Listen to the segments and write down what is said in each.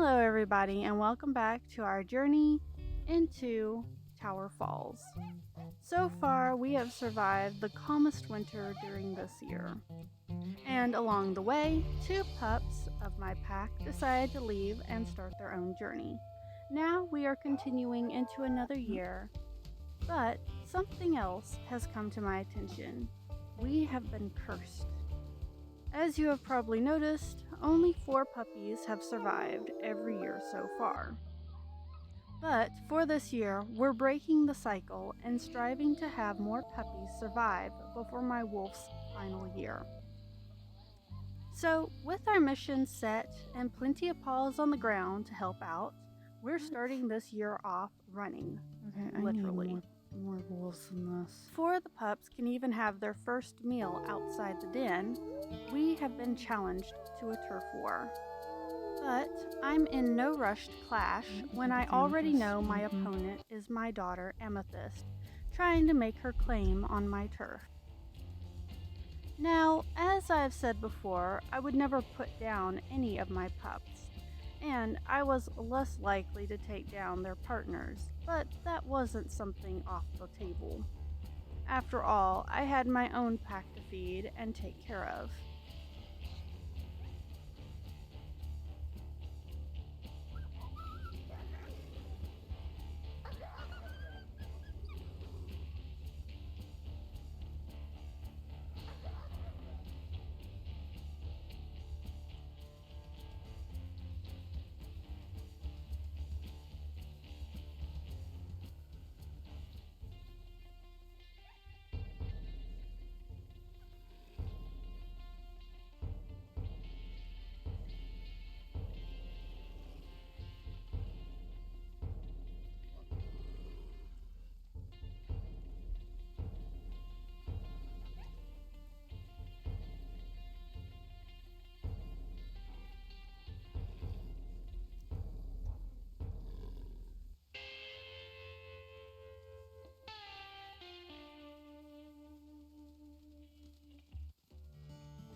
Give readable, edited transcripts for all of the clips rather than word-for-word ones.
Hello, everybody, and welcome back to our journey into Tower Falls. So far, we have survived the calmest winter during this year. And along the way, two pups of my pack decided to leave and start their own journey. Now we are continuing into another year, but something else has come to my attention. We have been cursed. As you have probably noticed, only 4 puppies have survived every year so far. But for this year, we're breaking the cycle and striving to have more puppies survive before my wolf's final year. So, with our mission set and plenty of paws on the ground to help out, we're starting this year off running. Okay, Literally. I need more wolves than this. Before the pups can even have their first meal outside the den, we have been challenged to a turf war. But I'm in no rush to clash when I already know my opponent is my daughter Amethyst, trying to make her claim on my turf. Now, as I've said before, I would never put down any of my pups, and I was less likely to take down their partners, but that wasn't something off the table. After all, I had my own pack to feed and take care of.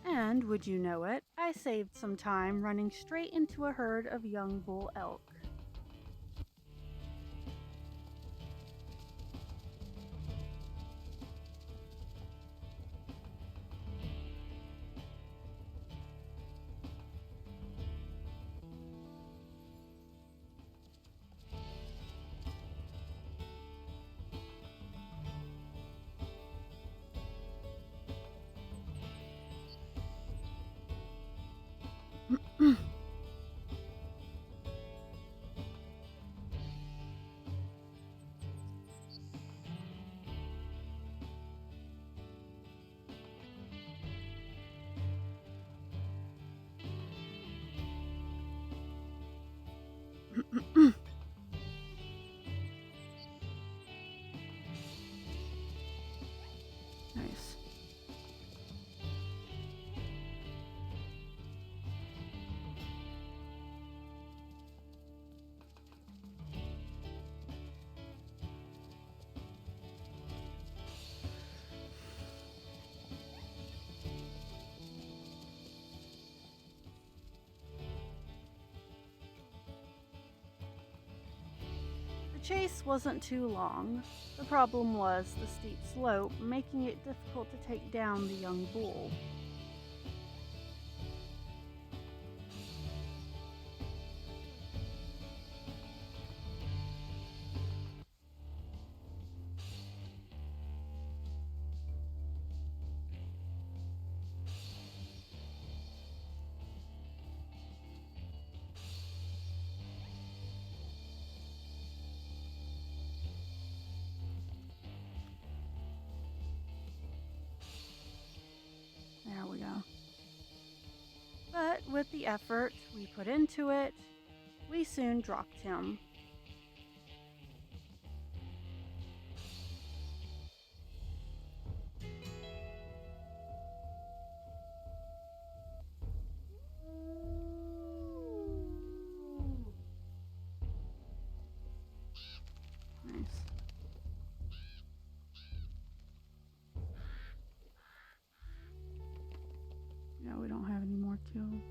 And would you know it, I saved some time running straight into a herd of young bull elk. Nice. The chase wasn't too long. The problem was the steep slope, making it difficult to take down the young bull. There we go. But with the effort we put into it, we soon dropped him. Nice. Yeah, we don't have any more kills.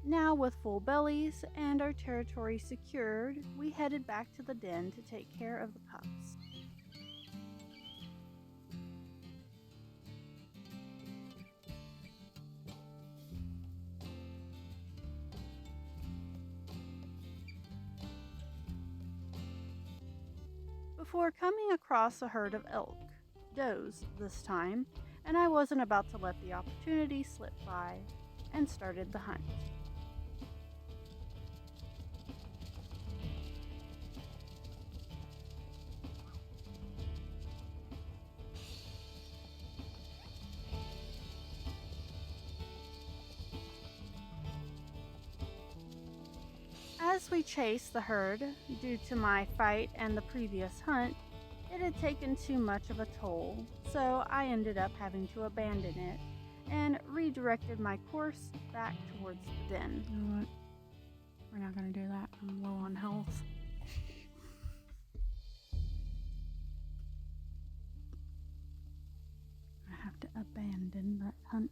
Now, with full bellies and our territory secured, we headed back to the den to take care of the pups. Before coming across a herd of elk, does this time, and I wasn't about to let the opportunity slip by, and started the hunt. As we chased the herd, due to my fight and the previous hunt, it had taken too much of a toll, so I ended up having to abandon it and redirected my course back towards the den. You know what? We're not gonna do that. I'm low on health. I have to abandon that hunt.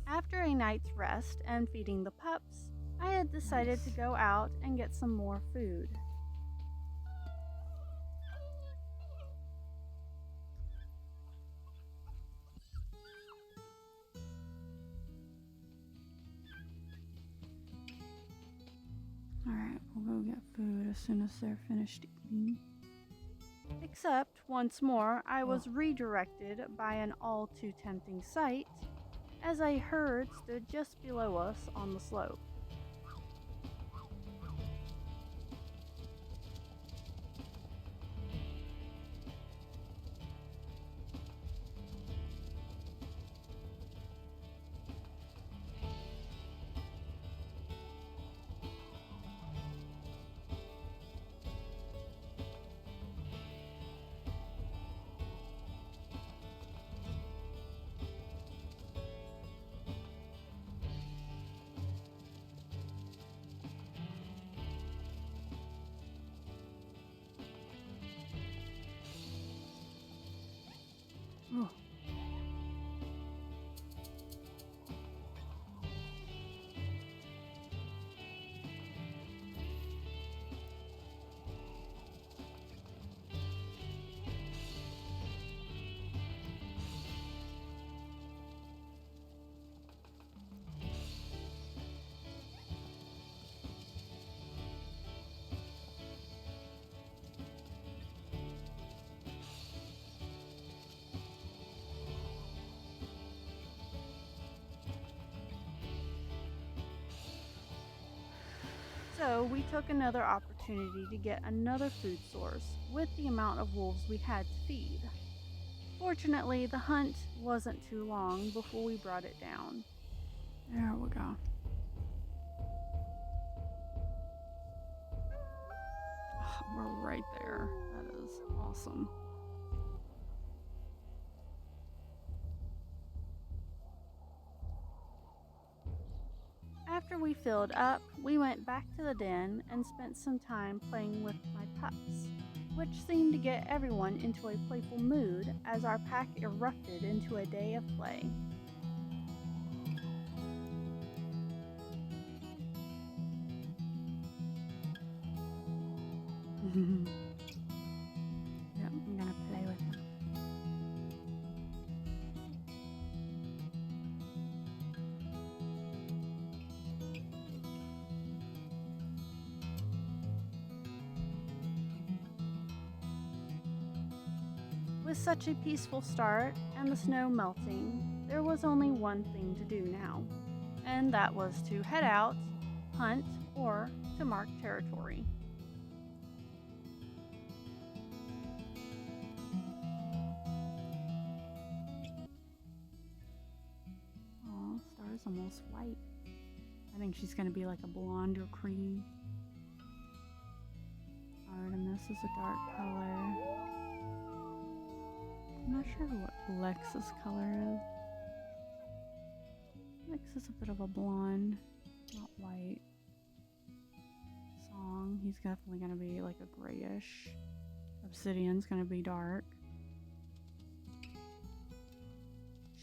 After a night's rest and feeding the pups, I had decided to Nice. go out and get some more food. Alright, we'll go get food as soon as they're finished eating. Except, once more, I was redirected by an all too tempting sight as a herd stood just below us on the slope. Oh. So we took another opportunity to get another food source with the amount of wolves we had to feed. Fortunately, the hunt wasn't too long before we brought it down. There we go. We're right there. That is awesome. After we filled up, we went back to the den and spent some time playing with my pups, which seemed to get everyone into a playful mood as our pack erupted into a day of play. Yep, I'm gonna play with him. With such a peaceful start and the snow melting, there was only one thing to do now, and that was to head out hunt, or to mark territory. Oh, Star's almost white. I think she's gonna be like a blonde or cream. Artemis is a dark color. I'm not sure what Lex's color is. Lex is a bit of a blonde, not white. Song, he's definitely gonna be like a grayish. Obsidian's gonna be dark.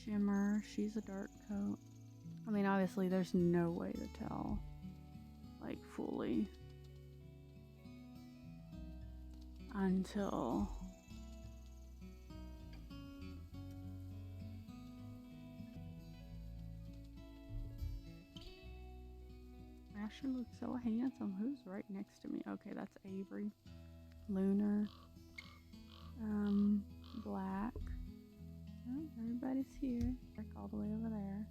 Shimmer, she's a dark coat. I mean, obviously, there's no way to tell, like, fully until Asher looks so handsome. Who's right next to me? Okay, that's Avery. Lunar. Black. Oh, everybody's here. Dark all the way over there.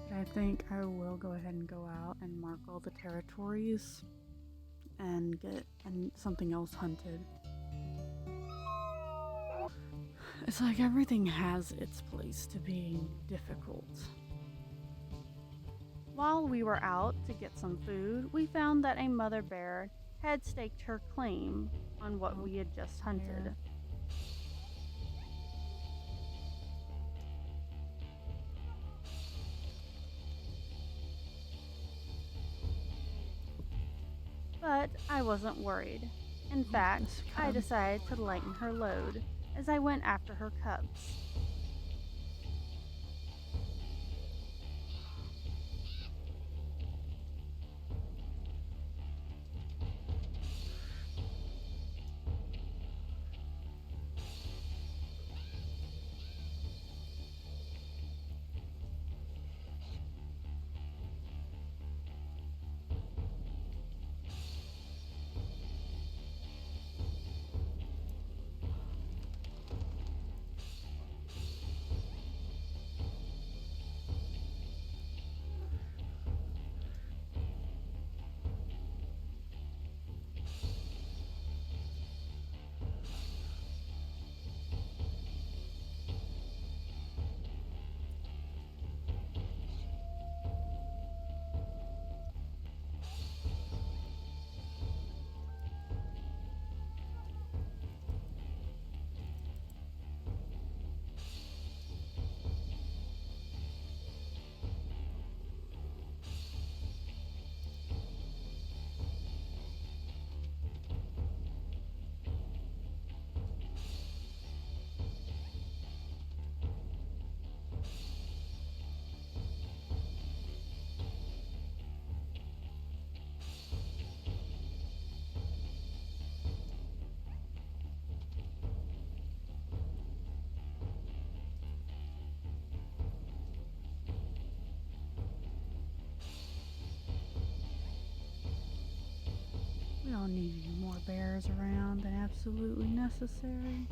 But I think I will go ahead and go out and mark all the territories and get something else hunted. It's like everything has its place to being difficult. While we were out to get some food, we found that a mother bear had staked her claim on what we had just hunted. Bear. But I wasn't worried. In fact, This I cub. decided to lighten her load as I went after her cubs. We don't need any more bears around than absolutely necessary.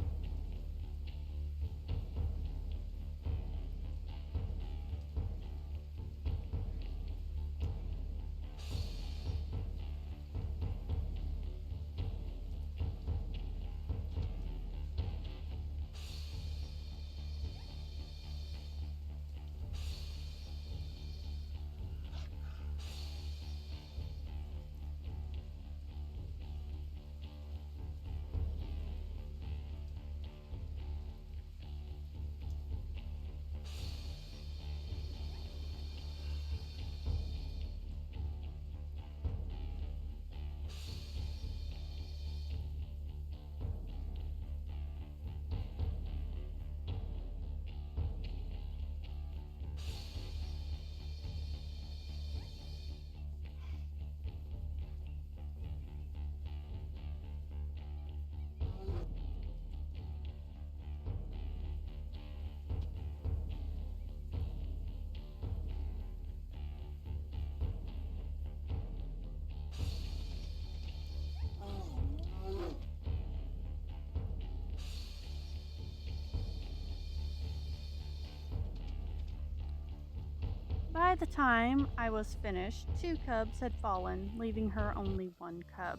the time I was finished, 2 cubs had fallen, leaving her only 1 cub.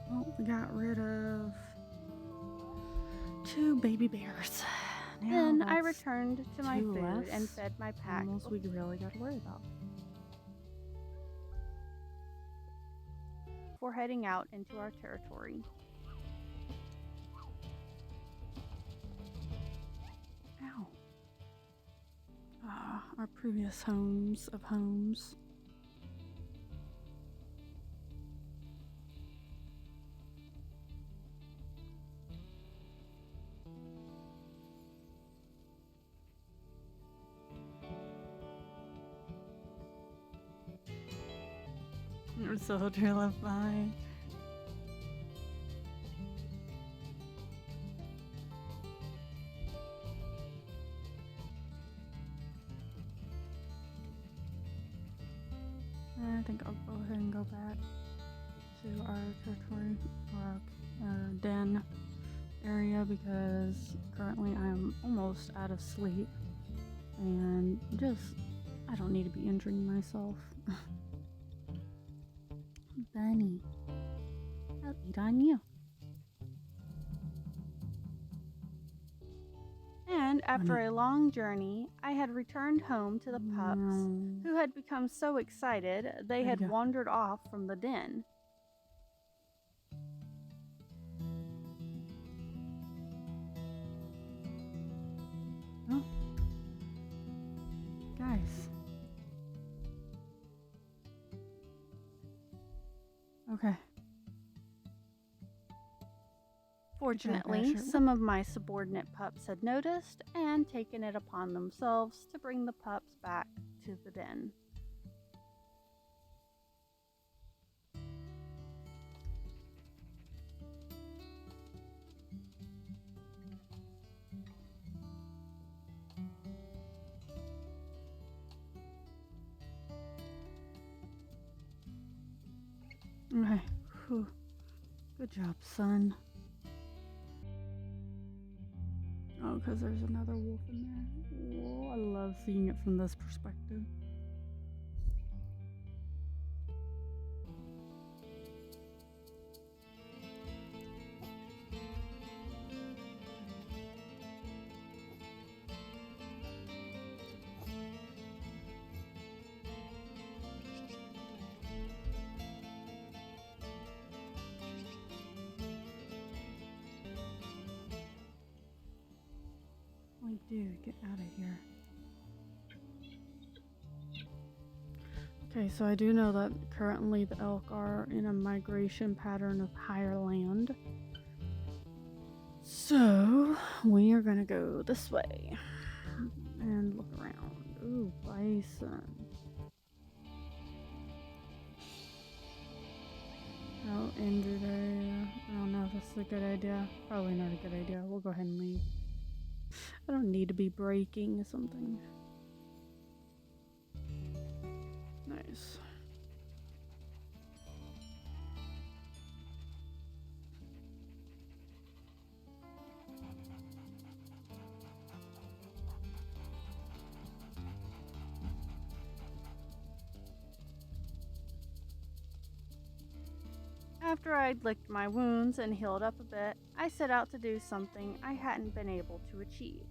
Well, we got rid of 2 baby bears. Now Then I that's returned to my 2 food and less fed my pack animals we really got to worry about. before heading out into our territory. Ow. Our previous homes of homes. There's a soldier left behind. I think I'll go ahead and go back to our territory or our den area because currently I'm almost out of sleep and I don't need to be injuring myself. Bunny, I'll eat on you. And after a long journey, I had returned home to the pups, who had become so excited they There had you go. wandered off from the den. Guys. Okay. Fortunately, Asher. some of my subordinate pups had noticed and taken it upon themselves to bring the pups back to the den. Okay. Whew. Good job, son. Oh, because there's another wolf in there. Whoa, I love seeing it from this perspective. Like, dude, get out of here. Okay, so I do know that currently the elk are in a migration pattern of higher land. So, we are gonna go this way and look around. Ooh, bison. Oh, injured area. I don't know if this is a good idea. Probably not a good idea. We'll go ahead and leave. I don't need to be breaking something. Nice. After I'd licked my wounds and healed up a bit, I set out to do something I hadn't been able to achieve.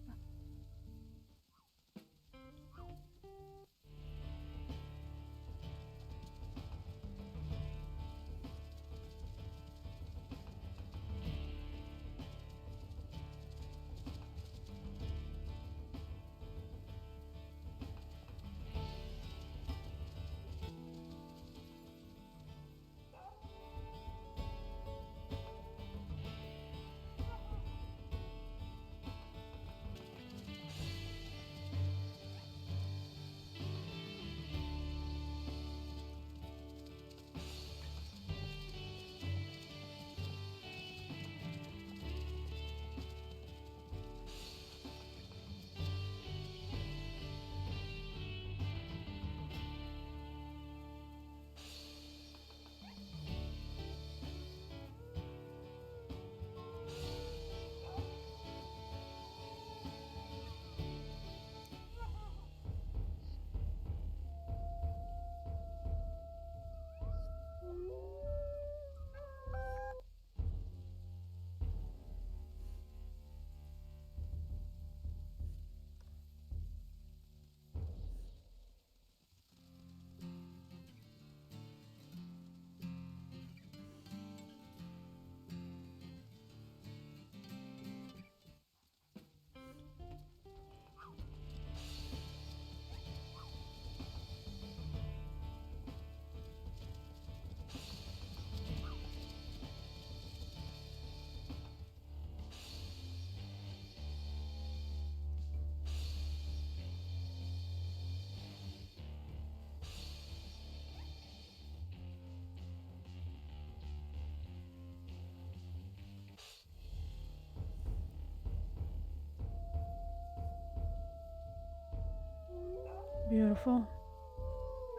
Beautiful.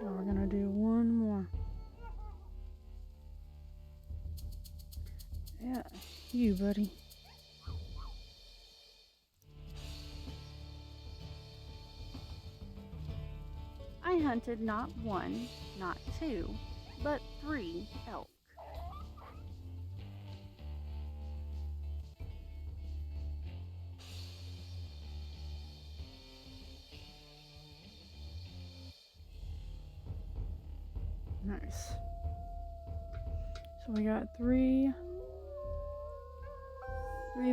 Now we're gonna do one more. Yeah, you, buddy. I hunted not one, not two, but 3 elk. Nice. So we got three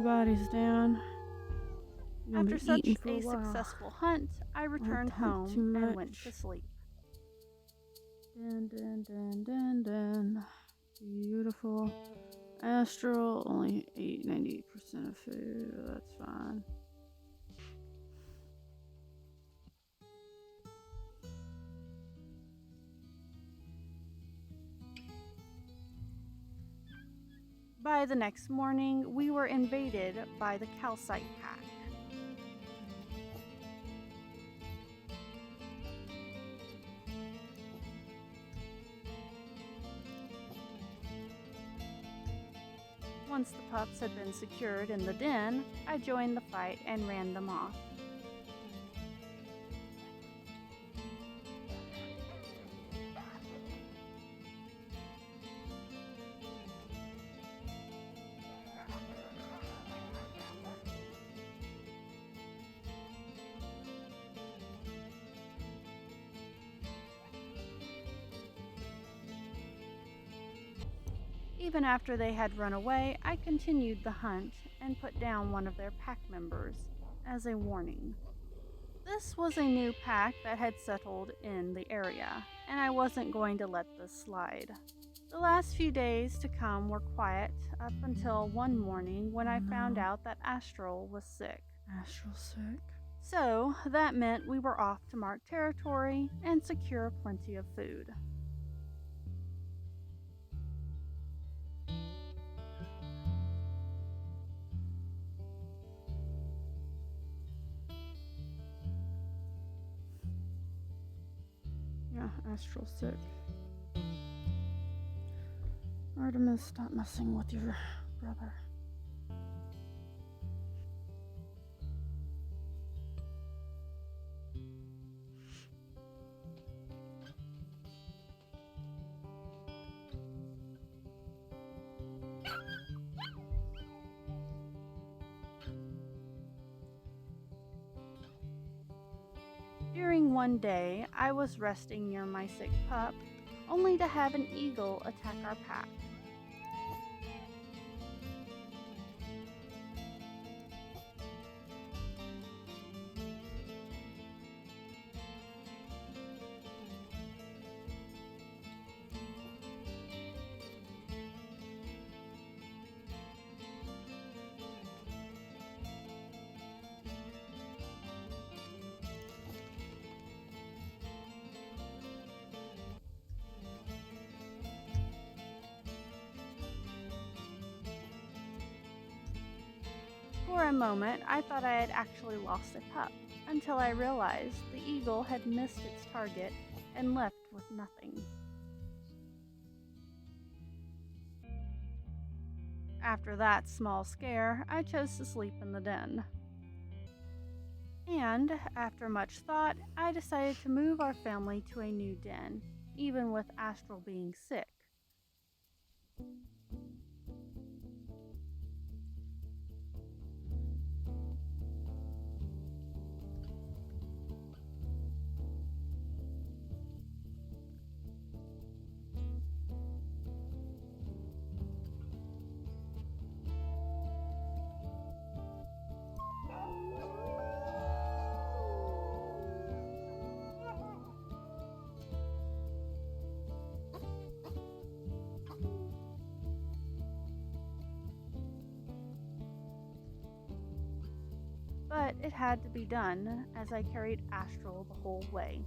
bodies down. We're gonna After be such eating for a while. successful hunt, I returned hunt home too and went much. to sleep. Dun. Beautiful. Astral, only 98% of food. That's fine. By the next morning, we were invaded by the Calcite pack. Once the pups had been secured in the den, I joined the fight and ran them off. Even after they had run away, I continued the hunt and put down one of their pack members as a warning. This was a new pack that had settled in the area, and I wasn't going to let this slide. The last few days to come were quiet up until one morning when I found out that Astral was sick. Astral sick. So that meant we were off to mark territory and secure plenty of food. Yeah, Astral sick. Artemis, stop messing with your brother. During one day, I was resting near my sick pup, only to have an eagle attack our pack. For a moment, I thought I had actually lost a pup, until I realized the eagle had missed its target and left with nothing. After that small scare, I chose to sleep in the den. And, after much thought, I decided to move our family to a new den, even with Astral being sick. But it had to be done, as I carried Astral the whole way.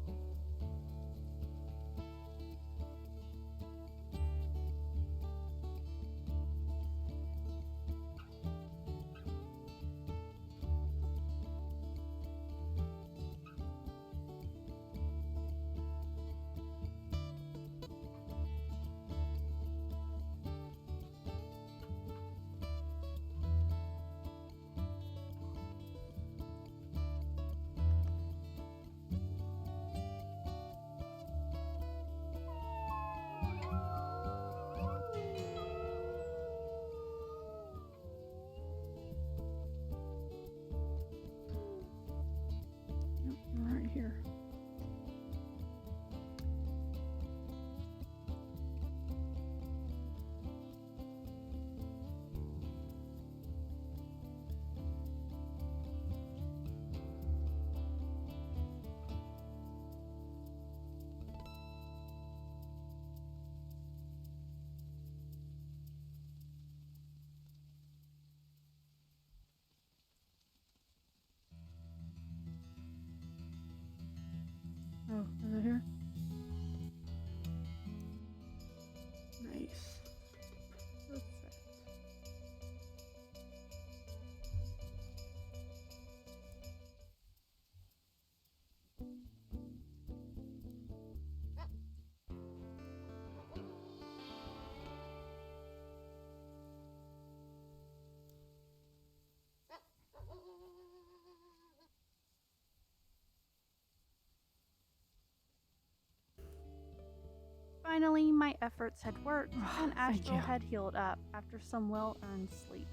Finally, my efforts had worked, and Thank Astral you. had healed up after some well-earned sleep.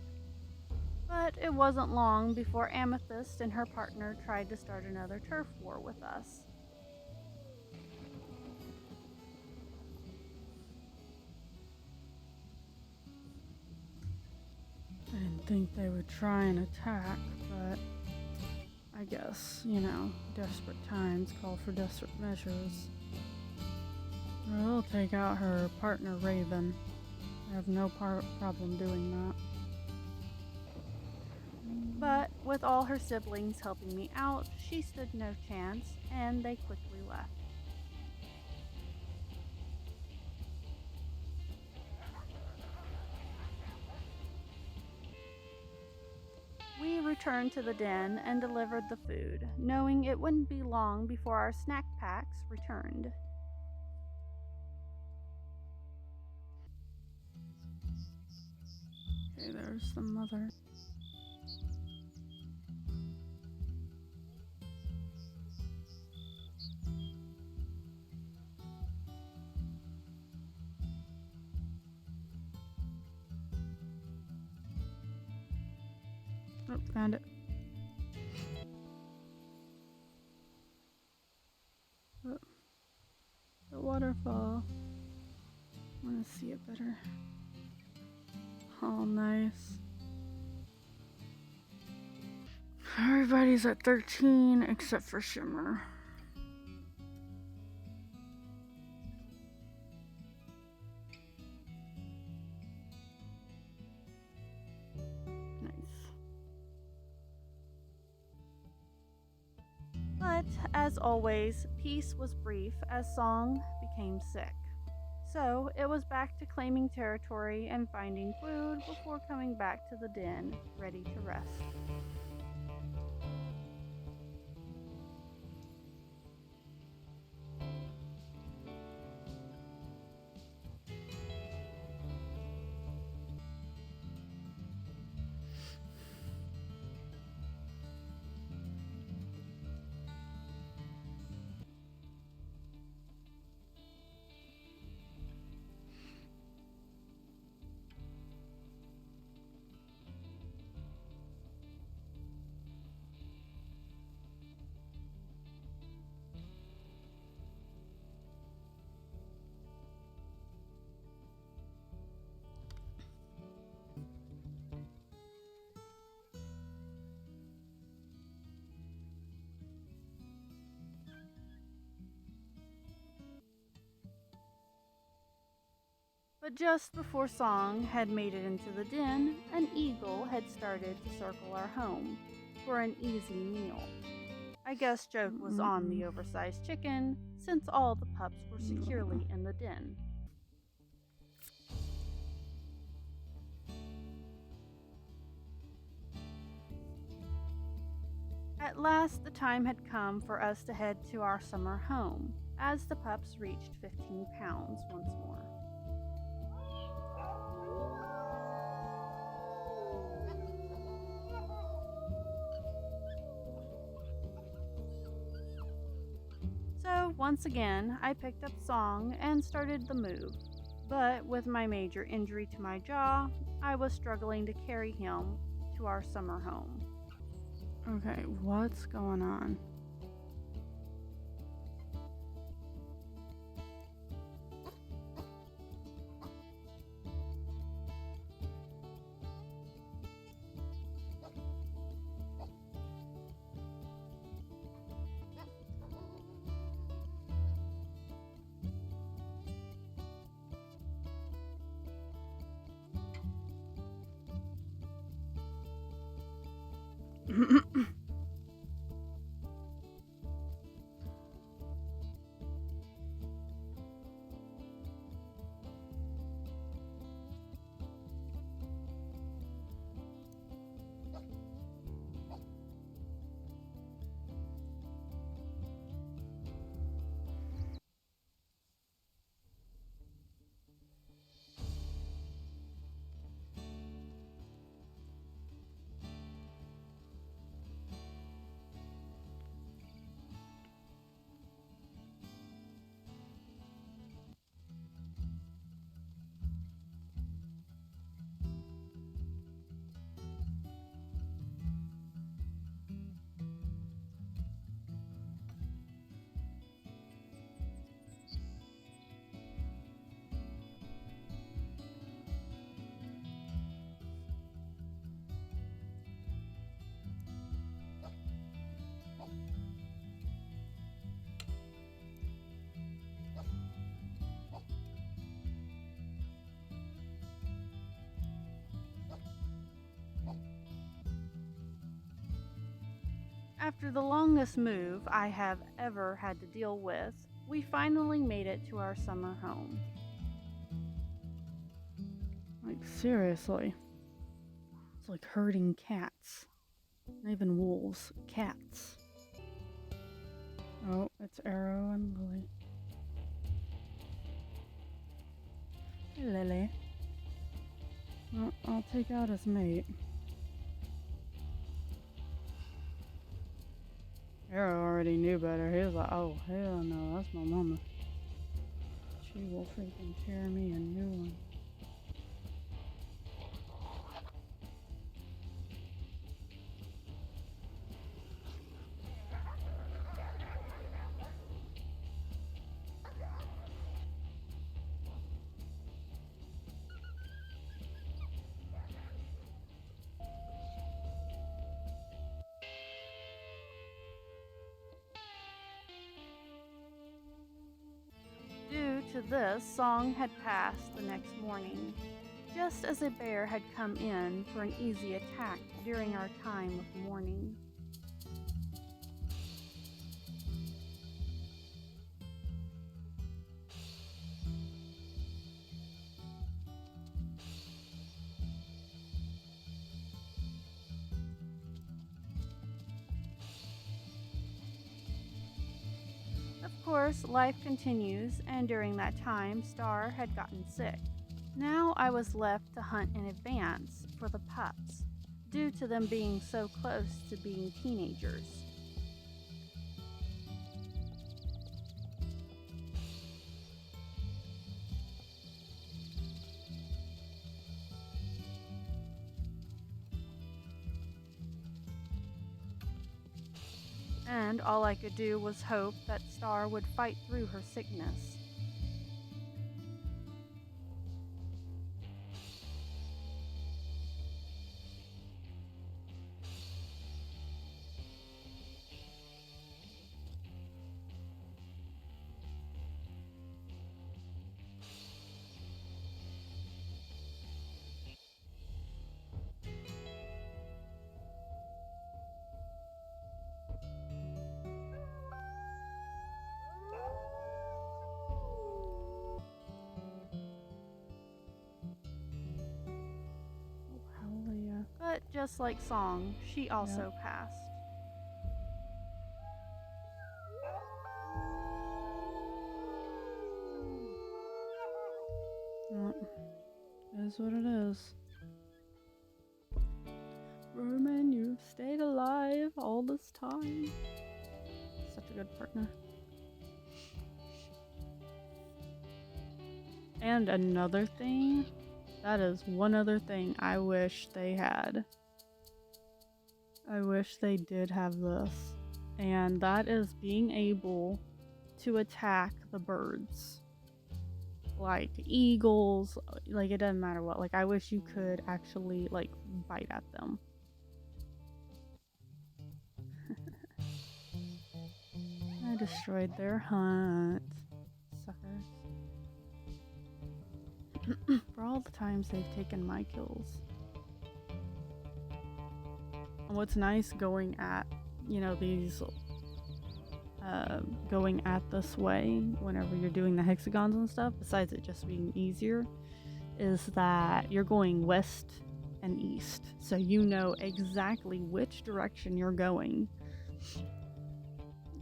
But it wasn't long before Amethyst and her partner tried to start another turf war with us. I didn't think they would try and attack, but I guess, desperate times call for desperate measures. I'll take out her partner Raven. I have no problem doing that. But with all her siblings helping me out, she stood no chance, and they quickly left. We returned to the den and delivered the food, knowing it wouldn't be long before our snack packs returned. Okay, there's the mother. Oh, found it. Oh, the waterfall. I want to see it better. Oh, nice. Everybody's at 13 except for Shimmer. Nice. But, as always, peace was brief as Song became sick. So, it was back to claiming territory and finding food before coming back to the den, ready to rest. But just before Song had made it into the den, an eagle had started to circle our home for an easy meal. I guess joke was on the oversized chicken, since all the pups were securely in the den. At last, the time had come for us to head to our summer home, as the pups reached 15 pounds once more. So, once again, I picked up Song and started the move. But with my major injury to my jaw, I was struggling to carry him to our summer home. Okay, what's going on? After the longest move I have ever had to deal with, we finally made it to our summer home. Like, seriously. It's like herding cats. Not even wolves, cats. Oh, it's Arrow and Lily. Hey, Lily. Well, I'll take out his mate. Arrow already knew better. He was like, oh, hell no, that's my mama. She will freaking tear me a new one. Due to this, Song had passed the next morning, just as a bear had come in for an easy attack during our time of mourning. Of course, life continues, and during that time, Star had gotten sick. Now I was left to hunt in advance for the pups, due to them being so close to being teenagers. And all I could do was hope that Star would fight through her sickness. Hallelujah. But just like Song, she also passed. Well, it is what it is. Roman, you've stayed alive all this time. Such a good partner. And another thing, that is one other thing I wish they had. I wish they did have this. And that is being able to attack the birds. Like eagles, like it doesn't matter what. Like I wish you could actually like bite at them. I destroyed their hunt. Suckers. For all the times they've taken my kills. And what's nice going at, these going at this way whenever you're doing the hexagons and stuff, besides it just being easier, is that you're going west and east, so you know exactly which direction you're going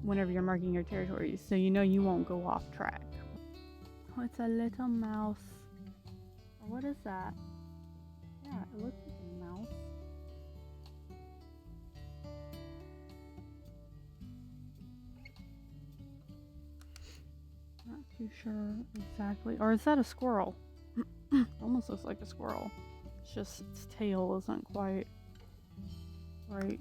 whenever you're marking your territories, so you know you won't go off track. Oh, it's a little mouse. Or what is that? Yeah, it looks like a mouse. Not too sure exactly. Or is that a squirrel? Almost looks like a squirrel. It's just its tail isn't quite right.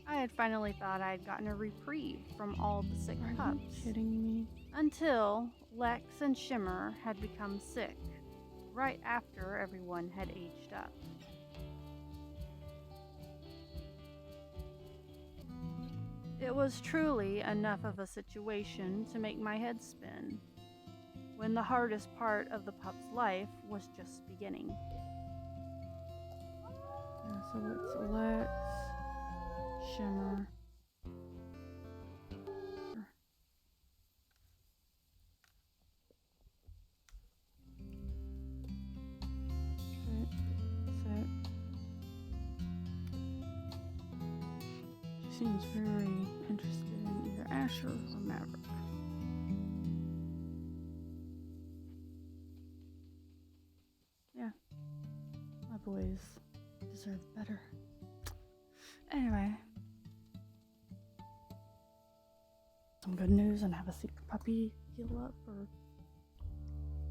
I had finally thought I had gotten a reprieve from all the sick Are pups. you kidding me? Until Lex and Shimmer had become sick, right after everyone had aged up. It was truly enough of a situation to make my head spin, when the hardest part of the pup's life was just beginning. Yeah, so it's Lex, Shimmer, seems very interested in either Asher or Maverick. Yeah, my boys deserve better. Anyway, some good news and have a secret puppy heal up, or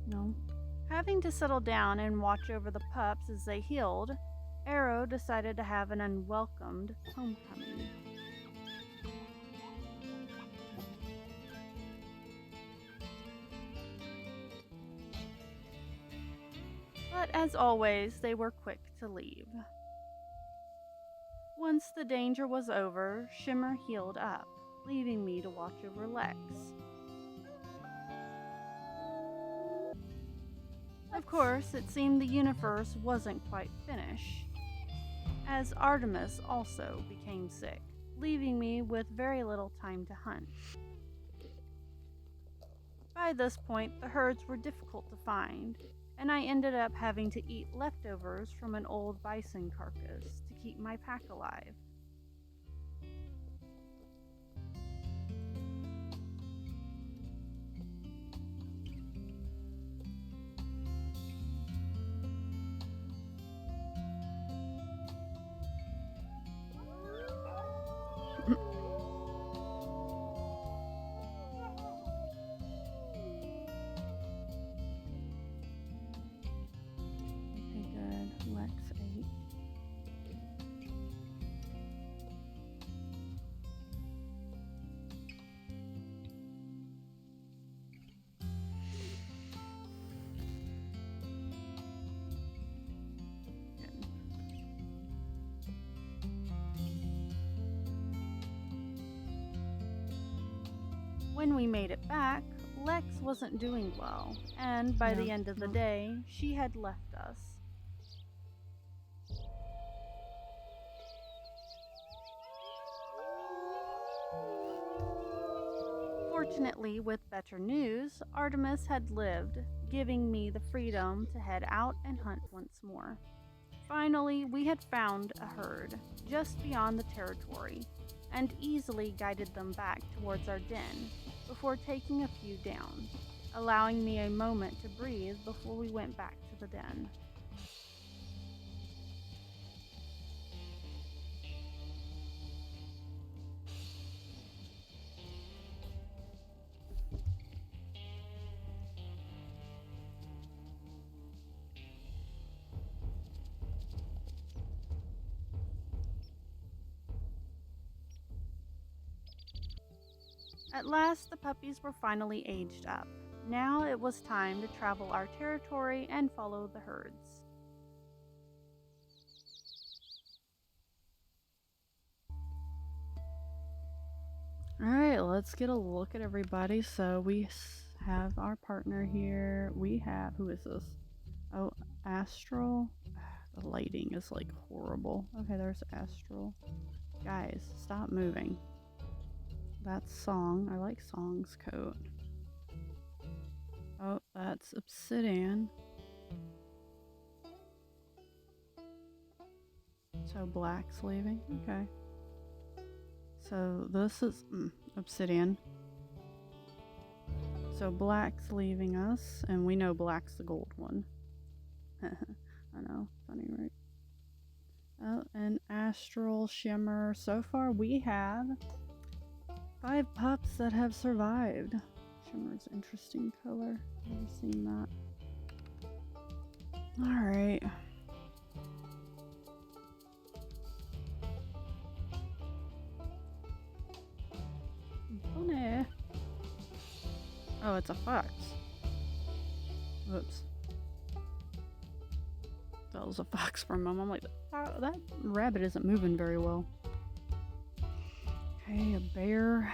no? Having to settle down and watch over the pups as they healed, Arrow decided to have an unwelcomed homecoming. But as always, they were quick to leave. Once the danger was over, Shimmer healed up, leaving me to watch over Lex. Of course, it seemed the universe wasn't quite finished, as Artemis also became sick, leaving me with very little time to hunt. By this point, the herds were difficult to find, and I ended up having to eat leftovers from an old bison carcass to keep my pack alive. Okay, good. Lex 8. Good. When we made it back, Lex wasn't doing well, and by the Yeah, end of the no. day, she had left us. Fortunately, with better news, Artemis had lived, giving me the freedom to head out and hunt once more. Finally, we had found a herd just beyond the territory and easily guided them back towards our den before taking a few down, allowing me a moment to breathe before we went back to the den. At last, the puppies were finally aged up. Now it was time to travel our territory and follow the herds. Alright, let's get a look at everybody. So we have our partner here. We have, who is this? Oh, Astral. The lighting is like horrible. Okay, there's Astral. Guys, stop moving. That's Song. I like Song's coat. Oh, that's Obsidian. So Black's leaving. Okay. So this is Obsidian. So Black's leaving us, and we know Black's the gold one. I know, funny, right? Oh, and Astral, Shimmer. So far we have 5 pups that have survived. Shimmer's interesting color. Never seen that. Alright. Bunny. Oh, it's a fox. Whoops. That was a fox for a moment. I'm like, oh, that rabbit isn't moving very well. Okay, a bear.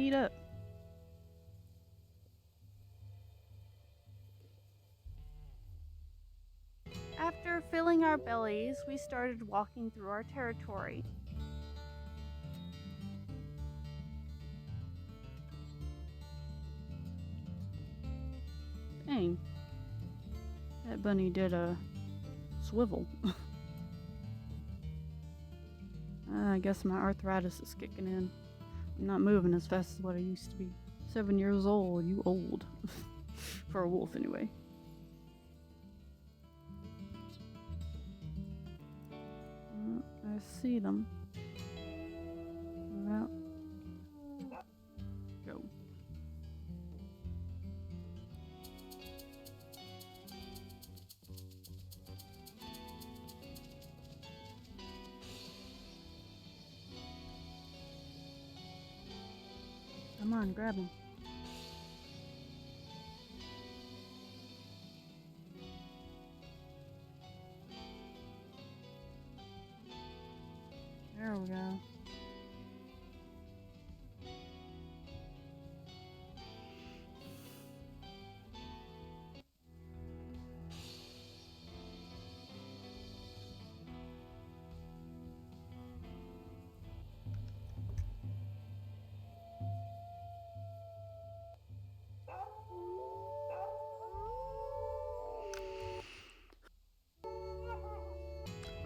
meet up. After filling our bellies, we started walking through our territory. Dang. That bunny did a swivel. I guess my arthritis is kicking in. I'm not moving as fast as what I used to be. 7 years old, you old. For a wolf, anyway. I see them. Well, go. Come on, grab him. There we go.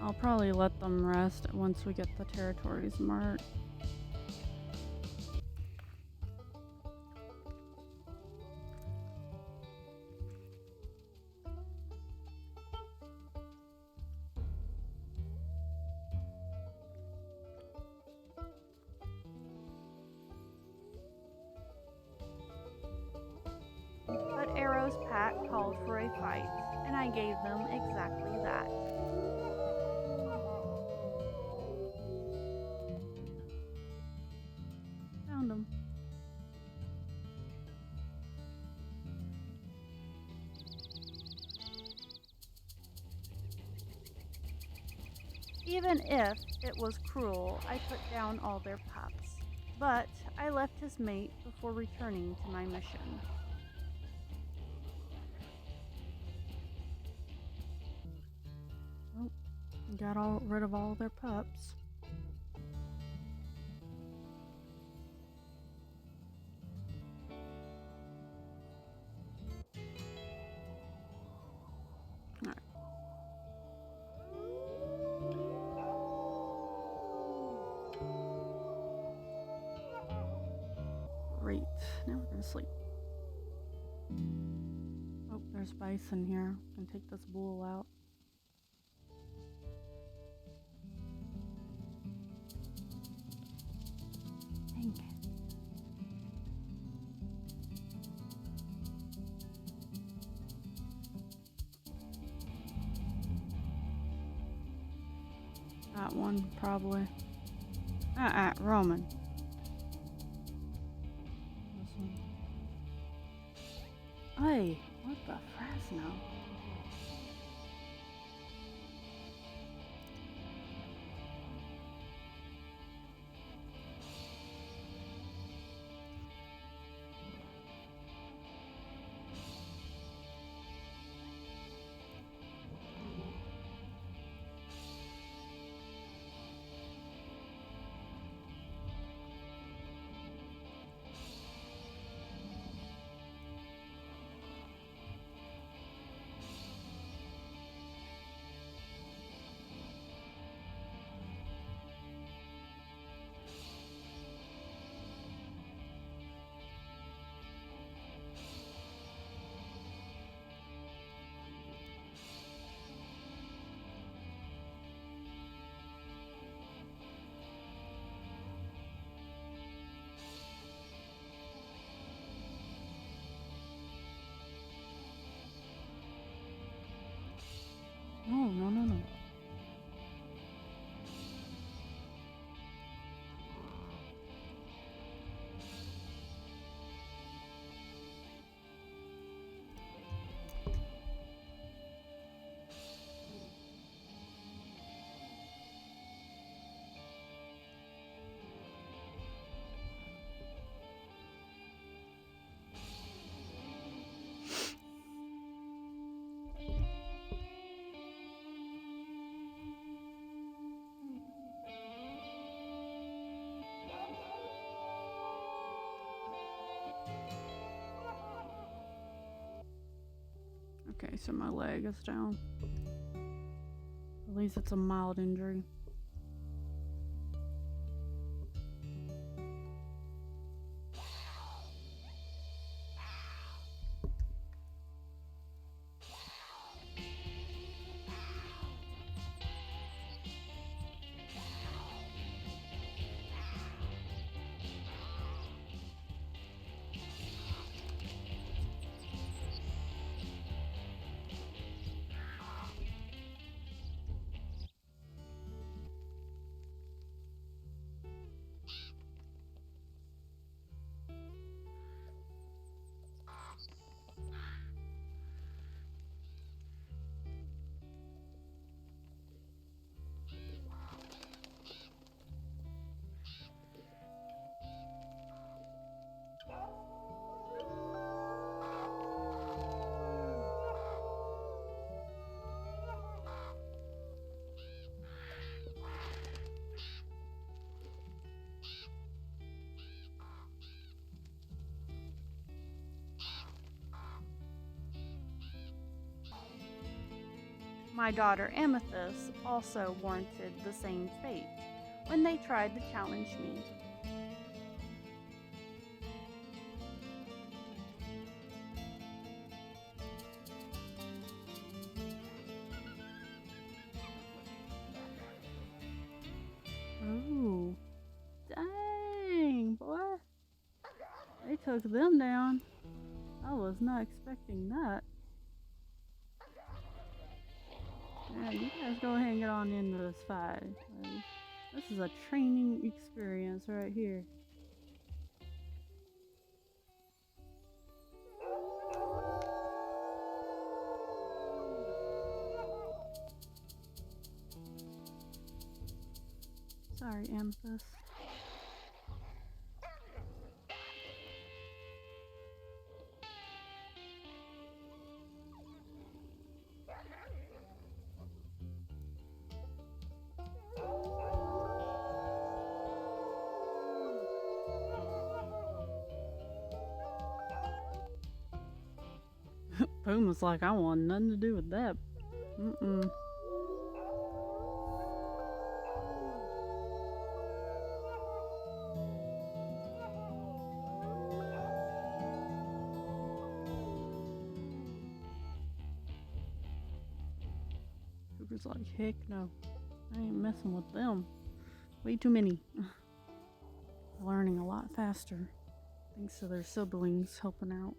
I'll probably let them rest once we get the territories marked. But Arrow's pack called for a fight, and I gave them exactly that. Found them. Even if it was cruel, I put down all their pups. But I left his mate before returning to my mission. Oh, got rid of all their pups. Alright. Great. Now we're gonna sleep. Oh, there's bison here. Can take this bull out. Dang it. That one, probably. Roman. This one. Hey, what the Fresno? No. Okay, so my leg is down. At least it's a mild injury. My daughter Amethyst also warranted the same fate when they tried to challenge me. Ooh. Dang, boy. They took them down. I was not expecting that. Yeah, you guys go ahead and get on into this fight. This is a training experience right here. Sorry, Amethyst. Boom was like, I want nothing to do with that. Mm-mm. Cooper's like, heck no. I ain't messing with them. Way too many. Learning a lot faster. Thanks to their siblings helping out.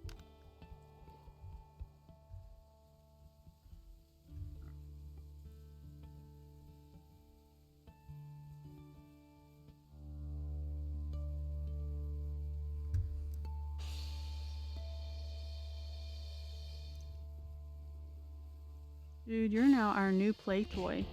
Dude, you're now our new play toy.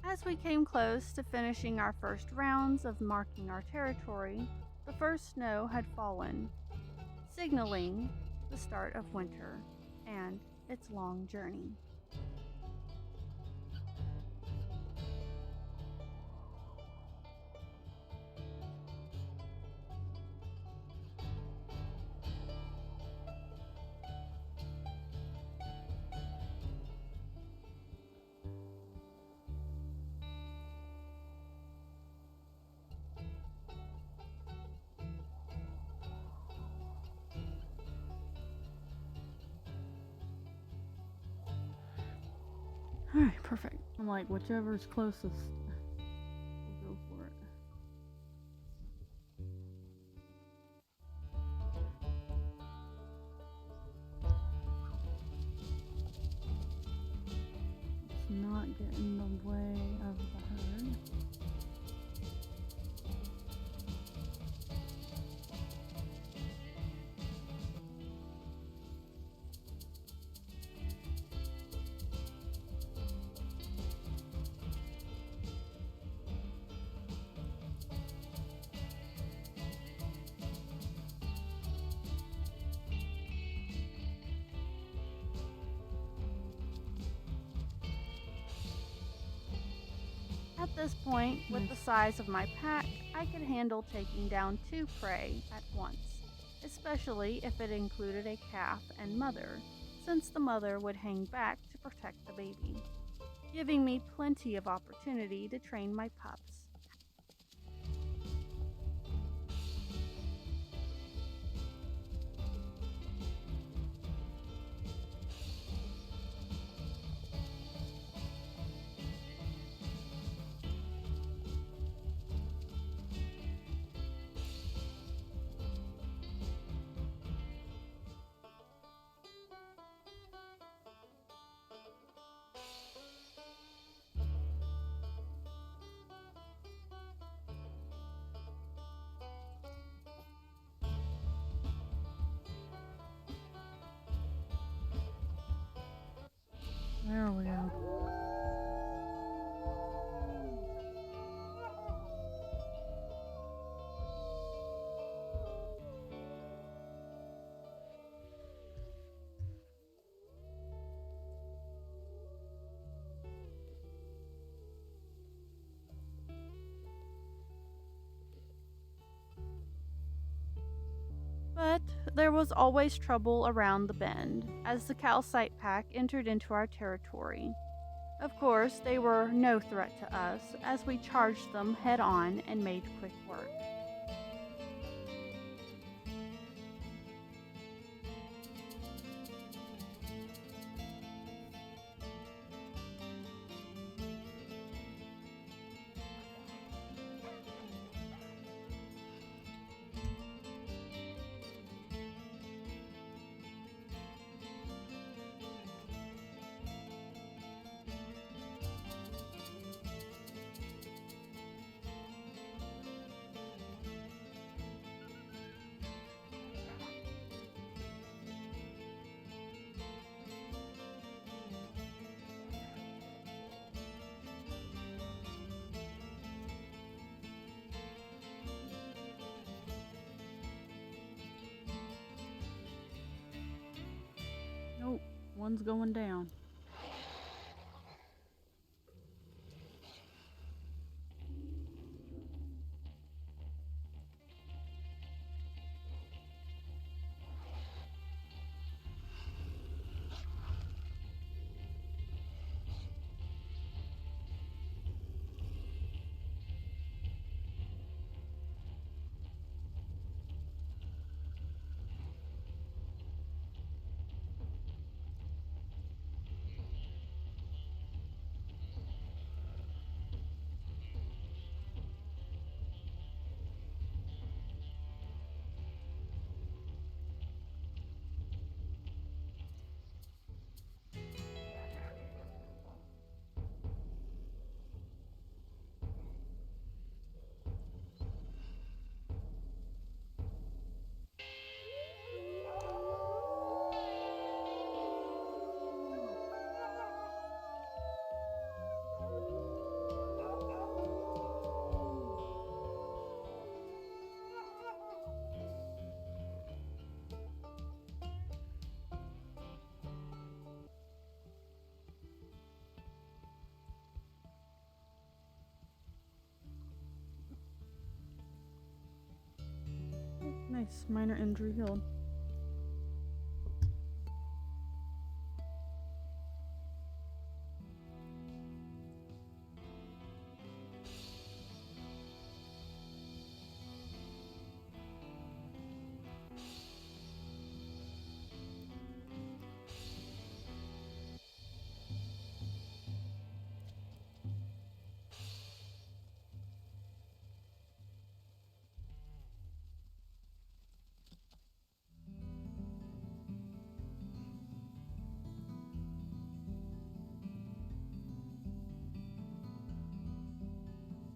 As we came close to finishing our first rounds of marking our territory, the first snow had fallen, signaling the start of winter and its long journey. Alright, perfect. I'm like, whichever's closest, we'll go for it. Let's not get in the way of the herd. At this point, with the size of my pack, I could handle taking down 2 prey at once, especially if it included a calf and mother, since the mother would hang back to protect the baby, giving me plenty of opportunity to train my pups. There we go. But there was always trouble around the bend as the calcite pack entered into our territory. Of course, they were no threat to us as we charged them head on and made quick work. Nope, one's going down. Nice, minor injury healed.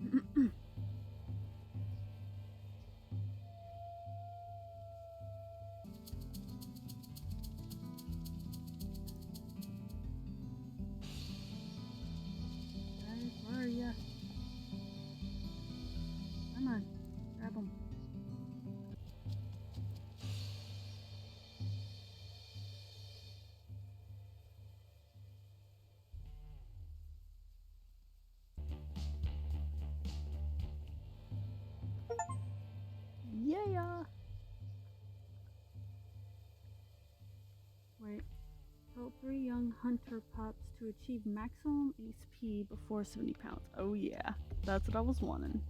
Guys, where are ya? Come on, grab them. Yeah. Wait. Help 3 young hunter pups to achieve maximum HP before 70 pounds. Oh yeah, that's what I was wanting.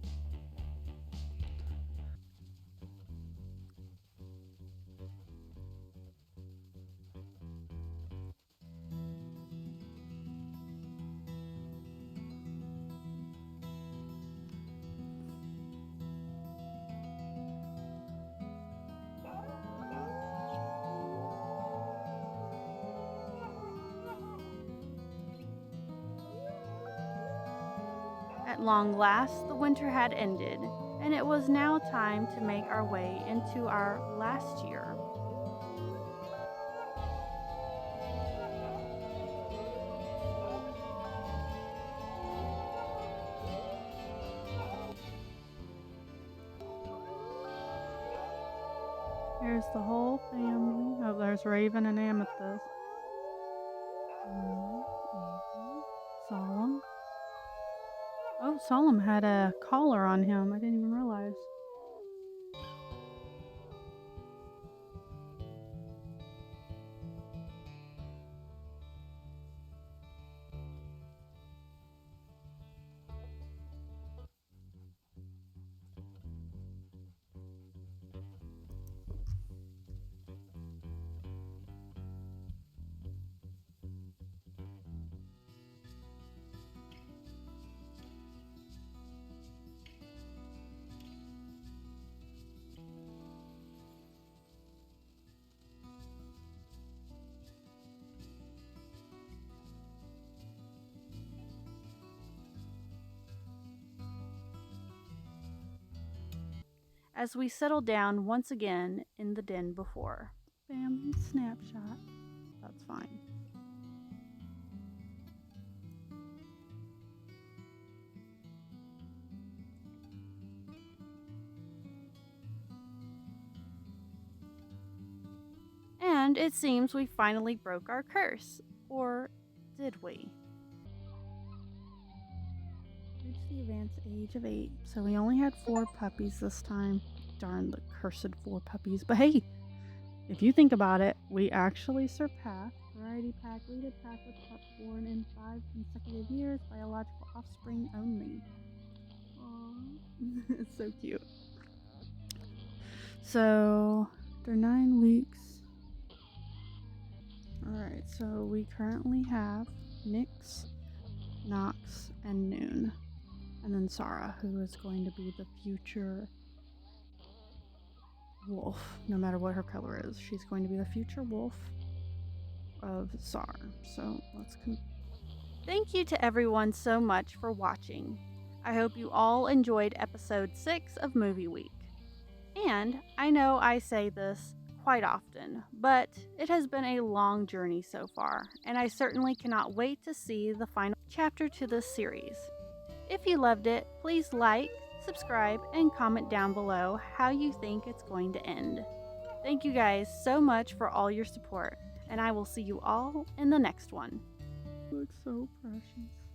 At long last, the winter had ended, and it was now time to make our way into our last year. Here's the whole family. Oh, there's Raven and Amethyst. Solemn. Oh, Solemn had a collar on him. I didn't even realize. As we settled down once again in the den before. Family snapshot. That's fine. And it seems we finally broke our curse. Or did we? Reached the advanced age of 8, so we only had 4 puppies this time. Darn the cursed 4 puppies. But hey, if you think about it, we actually surpassed Variety Pack leaded pack with pups born in 5 consecutive years, biological offspring only. Aww. It's so cute. So, after 9 weeks. Alright, so we currently have Nyx, Nox, and Noon. And then Sarah, who is going to be the future wolf. No matter what her color is, she's going to be the future wolf of Sar. So let's Thank you to everyone so much for watching. I hope you all enjoyed episode 6 of Movie Week. And I know I say this quite often, but it has been a long journey so far, and I certainly cannot wait to see the final chapter to this series. If you loved it, please like, subscribe, and comment down below how you think it's going to end. Thank you guys so much for all your support, and I will see you all in the next one. Looks so precious.